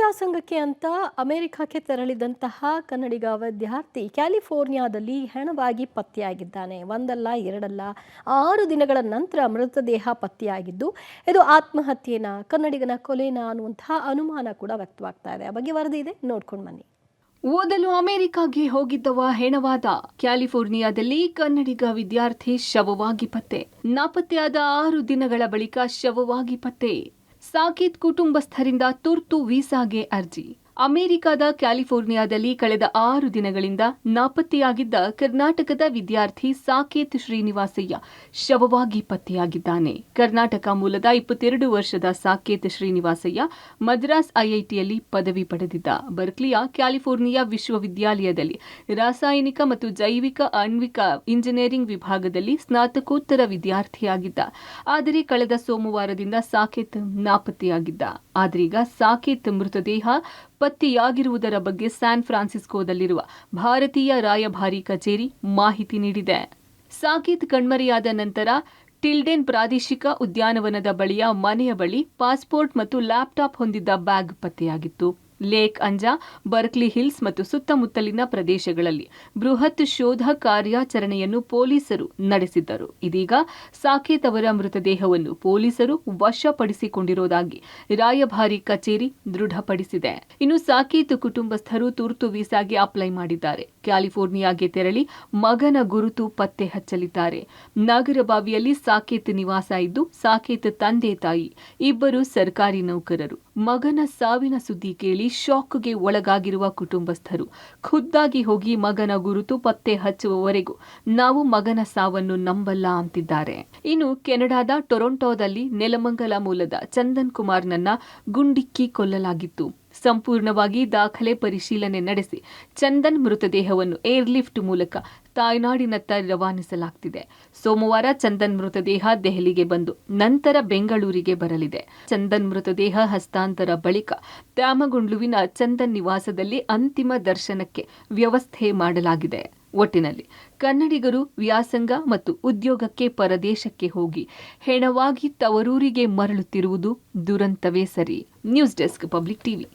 ವ್ಯಾಸಂಗಕ್ಕೆ ಅಂತ ಅಮೆರಿಕಕ್ಕೆ ತೆರಳಿದಂತಹ ಕನ್ನಡಿಗ ವಿದ್ಯಾರ್ಥಿ ಕ್ಯಾಲಿಫೋರ್ನಿಯಾದಲ್ಲಿ ಹೆಣವಾಗಿ ಪತ್ತೆಯಾಗಿದ್ದಾನೆ. ಒಂದಲ್ಲ ಎರಡಲ್ಲ 6 ದಿನಗಳ ನಂತರ ಮೃತದೇಹ ಪತ್ತೆಯಾಗಿದ್ದು, ಇದು ಆತ್ಮಹತ್ಯೆನ, ಕನ್ನಡಿಗನ ಕೊಲೆನ ಅನ್ನುವಂತಹ ಅನುಮಾನ ಕೂಡ ವ್ಯಕ್ತವಾಗ್ತಾ ಇದೆ. ಆ ಬಗ್ಗೆ ವರದಿ ಇದೆ, ನೋಡ್ಕೊಂಡು ಬನ್ನಿ. ಓದಲು ಅಮೆರಿಕಾಗೆ ಹೋಗಿದ್ದವ ಹೆಣವಾದ. ಕ್ಯಾಲಿಫೋರ್ನಿಯಾದಲ್ಲಿ ಕನ್ನಡಿಗ ವಿದ್ಯಾರ್ಥಿ ಶವವಾಗಿ ಪತ್ತೆ. ನಾಪತ್ತೆಯಾದ 6 ದಿನಗಳ ಬಳಿಕ ಶವವಾಗಿ ಪತ್ತೆ. ಸಾಕೇತ್ ಕುಟುಂಬಸ್ಥರಿಂದ ತುರ್ತು ವೀಸಾಗೆ ಅರ್ಜಿ. ಅಮೆರಿಕದ ಕ್ಯಾಲಿಫೋರ್ನಿಯಾದಲ್ಲಿ ಕಳೆದ 6 ದಿನಗಳಿಂದ ನಾಪತ್ತೆಯಾಗಿದ್ದ ಕರ್ನಾಟಕದ ವಿದ್ಯಾರ್ಥಿ ಸಾಕೇತ್ ಶ್ರೀನಿವಾಸಯ್ಯ ಶವವಾಗಿ ಪತ್ತೆಯಾಗಿದ್ದಾನೆ. ಕರ್ನಾಟಕ ಮೂಲದ 22 ವರ್ಷದ ಸಾಕೇತ್ ಶ್ರೀನಿವಾಸಯ್ಯ ಮದ್ರಾಸ್ ಐಐಟಿಯಲ್ಲಿ ಪದವಿ ಪಡೆದಿದ್ದ. ಬರ್ಕ್ಲಿಯ ಕ್ಯಾಲಿಫೋರ್ನಿಯಾ ವಿಶ್ವವಿದ್ಯಾಲಯದಲ್ಲಿ ರಾಸಾಯನಿಕ ಮತ್ತು ಜೈವಿಕ ಆಣ್ವಿಕ ಇಂಜಿನಿಯರಿಂಗ್ ವಿಭಾಗದಲ್ಲಿ ಸ್ನಾತಕೋತ್ತರ ವಿದ್ಯಾರ್ಥಿಯಾಗಿದ್ದ. ಆದರೆ ಕಳೆದ ಸೋಮವಾರದಿಂದ ಸಾಕೇತ್ ನಾಪತ್ತೆಯಾಗಿದ್ದ. ಆದ್ರೀಗ ಸಾಕೇತ್ ಮೃತದೇಹ ಪತ್ತೆಯಾಗಿರುವುದರ ಬಗ್ಗೆ ಸ್ಯಾನ್ ಫ್ರಾನ್ಸಿಸ್ಕೋದಲ್ಲಿರುವ ಭಾರತೀಯ ರಾಯಭಾರಿ ಕಚೇರಿ ಮಾಹಿತಿ ನೀಡಿದೆ. ಸಾಕೇತ್ ಕಣ್ಮರೆಯಾದ ನಂತರ ಟಿಲ್ಡೆನ್ ಪ್ರಾದೇಶಿಕ ಉದ್ಯಾನವನದ ಬಳಿಯ ಮನೆಯ ಬಳಿ ಪಾಸ್ಪೋರ್ಟ್ ಮತ್ತು ಲ್ಯಾಪ್ಟಾಪ್ ಹೊಂದಿದ್ದ ಬ್ಯಾಗ್ ಪತ್ತೆಯಾಗಿತ್ತು. ಲೇಕ್ ಅಂಜಾ, ಬರ್ಕ್ಲಿ ಹಿಲ್ಸ್ ಮತ್ತು ಸುತ್ತಮುತ್ತಲಿನ ಪ್ರದೇಶಗಳಲ್ಲಿ ಬೃಹತ್ ಶೋಧ ಕಾರ್ಯಾಚರಣೆಯನ್ನು ಪೊಲೀಸರು ನಡೆಸಿದ್ದರು. ಇದೀಗ ಸಾಕೇತ್ ಅವರ ಮೃತದೇಹವನ್ನು ಪೊಲೀಸರು ವಶಪಡಿಸಿಕೊಂಡಿರುವುದಾಗಿ ರಾಯಭಾರಿ ಕಚೇರಿ ದೃಢಪಡಿಸಿದೆ. ಇನ್ನು ಸಾಕೇತ್ ಕುಟುಂಬಸ್ಥರು ತುರ್ತು ವೀಸಾಗೆ ಅಪ್ಲೈ ಮಾಡಿದ್ದಾರೆ. ಕ್ಯಾಲಿಫೋರ್ನಿಯಾಗೆ ತೆರಳಿ ಮಗನ ಗುರುತು ಪತ್ತೆ ಹಚ್ಚಲಿದ್ದಾರೆ. ನಾಗರಬಾವಿಯಲ್ಲಿ ಸಾಕೇತ್ ನಿವಾಸ ಇದ್ದು, ಸಾಕೇತ್ ತಂದೆ ತಾಯಿ ಇಬ್ಬರು ಸರ್ಕಾರಿ ನೌಕರರು. ಮಗನ ಸಾವಿನ ಸುದ್ದಿ ಕೇಳಿ ಶಾಕ್ಗೆ ಒಳಗಾಗಿರುವ ಕುಟುಂಬಸ್ಥರು ಖುದ್ದಾಗಿ ಹೋಗಿ ಮಗನ ಗುರುತು ಪತ್ತೆ ಹಚ್ಚುವವರೆಗೂ ನಾವು ಮಗನ ಸಾವನ್ನು ನಂಬಲ್ಲ ಅಂತಿದ್ದಾರೆ. ಇನ್ನು ಕೆನಡಾದ ಟೊರೊಂಟೊದಲ್ಲಿ ನೆಲಮಂಗಲ ಮೂಲದ ಚಂದನ್ ಕುಮಾರ್ನನ್ನ ಗುಂಡಿಕ್ಕಿ ಕೊಲ್ಲಲಾಗಿತ್ತು. ಸಂಪೂರ್ಣವಾಗಿ ದಾಖಲೆ ಪರಿಶೀಲನೆ ನಡೆಸಿ ಚಂದನ್ ಮೃತದೇಹವನ್ನು ಏರ್ಲಿಫ್ಟ್ ಮೂಲಕ ತಾಯ್ನಾಡಿನತ್ತ ರವಾನಿಸಲಾಗುತ್ತಿದೆ. ಸೋಮವಾರ ಚಂದನ್ ಮೃತದೇಹ ದೆಹಲಿಗೆ ಬಂದು ನಂತರ ಬೆಂಗಳೂರಿಗೆ ಬರಲಿದೆ. ಚಂದನ್ ಮೃತದೇಹ ಹಸ್ತಾಂತರ ಬಳಿಕ ತ್ಯಾಮಗುಂಡ್ಲುವಿನ ಚಂದನ್ ನಿವಾಸದಲ್ಲಿ ಅಂತಿಮ ದರ್ಶನಕ್ಕೆ ವ್ಯವಸ್ಥೆ ಮಾಡಲಾಗಿದೆ. ಒಟ್ಟಿನಲ್ಲಿ ಕನ್ನಡಿಗರು ವ್ಯಾಸಂಗ ಮತ್ತು ಉದ್ಯೋಗಕ್ಕೆ ಪರದೇಶಕ್ಕೆ ಹೋಗಿ ಹೆಣವಾಗಿ ತವರೂರಿಗೆ ಮರಳುತ್ತಿರುವುದು ದುರಂತವೇ ಸರಿ. News desk, public TV.